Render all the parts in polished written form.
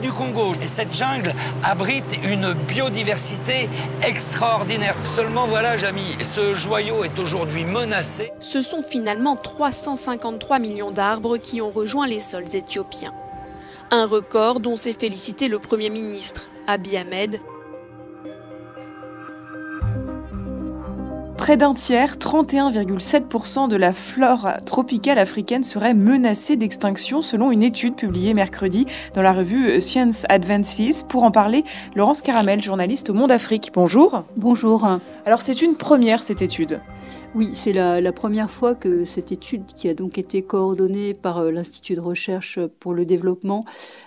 du Congo. Et cette jungle abrite une biodiversité extraordinaire. Seulement voilà, Jamy, ce joyau est aujourd'hui menacé. Ce sont finalement 353 millions d'arbres qui ont rejoint les sols éthiopiens. Un record dont s'est félicité le Premier ministre, Abiy Ahmed. Près d'un tiers, 31,7% de la flore tropicale africaine serait menacée d'extinction selon une étude publiée mercredi dans la revue Science Advances. Pour en parler, Laurence Caramel, journaliste au Monde Afrique. Bonjour. Bonjour. Alors c'est une première cette étude. Oui, c'est la première fois que cette étude, qui a donc été coordonnée par l'Institut de recherche pour le développement,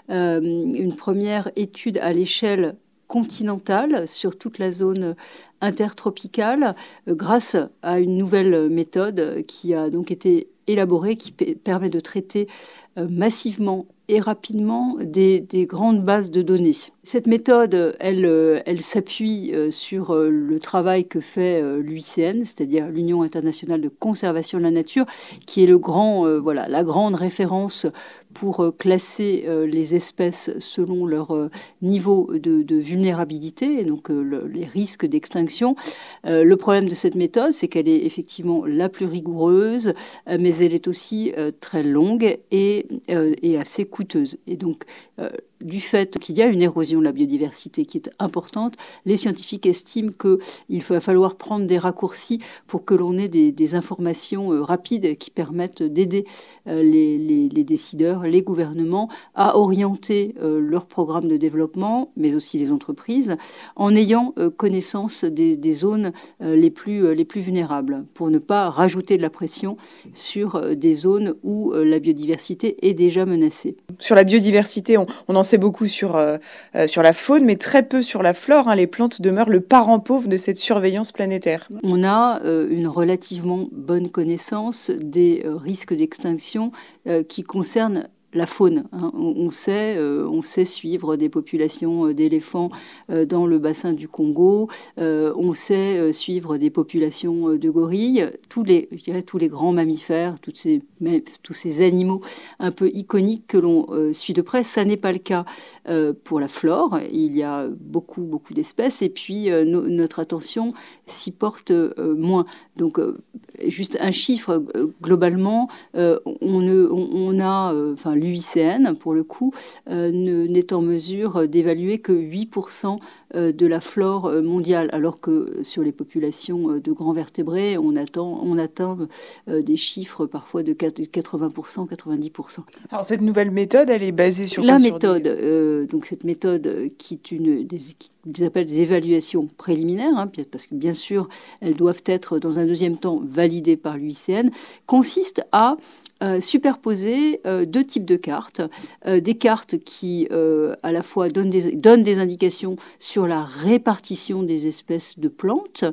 une première étude à l'échelle continentale sur toute la zone intertropicale grâce à une nouvelle méthode qui a donc été élaborée, qui permet de traiter massivement et rapidement des grandes bases de données. Cette méthode, elle s'appuie sur le travail que fait l'UICN, c'est-à-dire l'Union internationale de conservation de la nature, qui est la grande référence pour classer les espèces selon leur niveau de vulnérabilité, et donc les risques d'extinction. Le problème de cette méthode, c'est qu'elle est effectivement la plus rigoureuse, mais elle est aussi très longue et assez coûteuse. Et donc, du fait qu'il y a une érosion de la biodiversité qui est importante, les scientifiques estiment qu'il va falloir prendre des raccourcis pour que l'on ait des informations rapides qui permettent d'aider les décideurs, les gouvernements à orienter leurs programmes de développement, mais aussi les entreprises, en ayant connaissance des zones les plus vulnérables, pour ne pas rajouter de la pression sur des zones où la biodiversité est déjà menacée. Sur la biodiversité, on en sait beaucoup sur la faune, mais très peu sur la flore. Les plantes demeurent le parent pauvre de cette surveillance planétaire. On a une relativement bonne connaissance des risques d'extinction qui concernent la faune. On sait suivre des populations d'éléphants dans le bassin du Congo. On sait suivre des populations de gorilles. Tous les grands mammifères, tous ces animaux un peu iconiques que l'on suit de près. Ça n'est pas le cas pour la flore. Il y a beaucoup d'espèces, et puis notre attention s'y porte moins. Donc, juste un chiffre, globalement, l'UICN, pour le coup, n'est en mesure d'évaluer que 8% de la flore mondiale, alors que sur les populations de grands vertébrés, on atteint des chiffres parfois de 80%, 90%. Alors cette nouvelle méthode, elle est basée sur donc cette méthode qui appelle des évaluations préliminaires, parce que bien sûr, elles doivent être dans un deuxième temps validées par l'UICN, consiste à superposer deux types de cartes. Des cartes qui, à la fois, donnent des indications sur la répartition des espèces de plantes,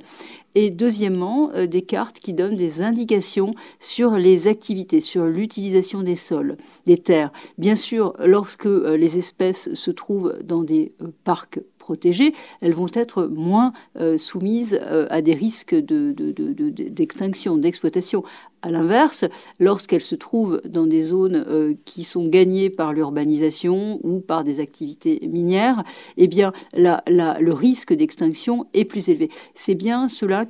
et deuxièmement, des cartes qui donnent des indications sur les activités, sur l'utilisation des sols, des terres. Bien sûr, lorsque les espèces se trouvent dans des parcs protégées, elles vont être moins soumises à des risques d'extinction, d'exploitation. À l'inverse, lorsqu'elles se trouvent dans des zones qui sont gagnées par l'urbanisation ou par des activités minières, eh bien, le risque d'extinction est plus élevé. C'est bien cela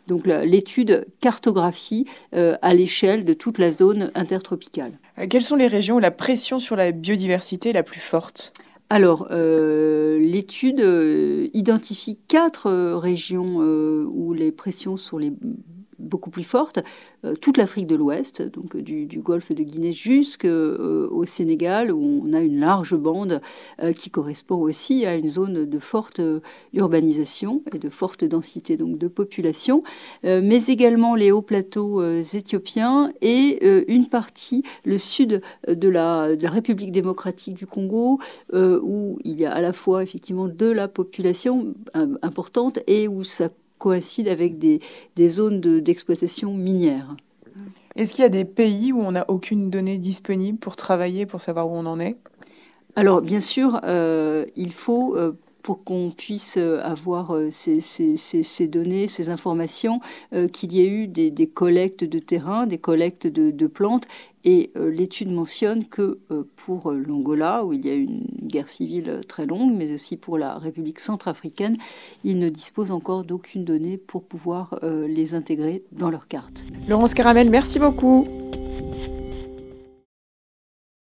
donc l'étude cartographie à l'échelle de toute la zone intertropicale. Quelles sont les régions où la pression sur la biodiversité est la plus forte ? Alors, l'étude identifie 4 régions où les pressions sont beaucoup plus fortes. Toute l'Afrique de l'Ouest, donc du golfe de Guinée jusqu'au Sénégal, où on a une large bande qui correspond aussi à une zone de forte urbanisation et de forte densité donc de population, mais également les hauts plateaux éthiopiens et une partie, le sud de la République démocratique du Congo, où il y a à la fois effectivement de la population importante et où ça coïncide avec des zones d'exploitation minière. Est-ce qu'il y a des pays où on n'a aucune donnée disponible pour travailler, pour savoir où on en est ? Alors, bien sûr, il faut, pour qu'on puisse avoir ces données, ces informations, qu'il y ait eu des collectes de terrain, des collectes de plantes, Et l'étude mentionne que pour l'Angola, où il y a une guerre civile très longue, mais aussi pour la République centrafricaine, ils ne disposent encore d'aucune donnée pour pouvoir les intégrer dans leur carte. Laurence Caramel, merci beaucoup.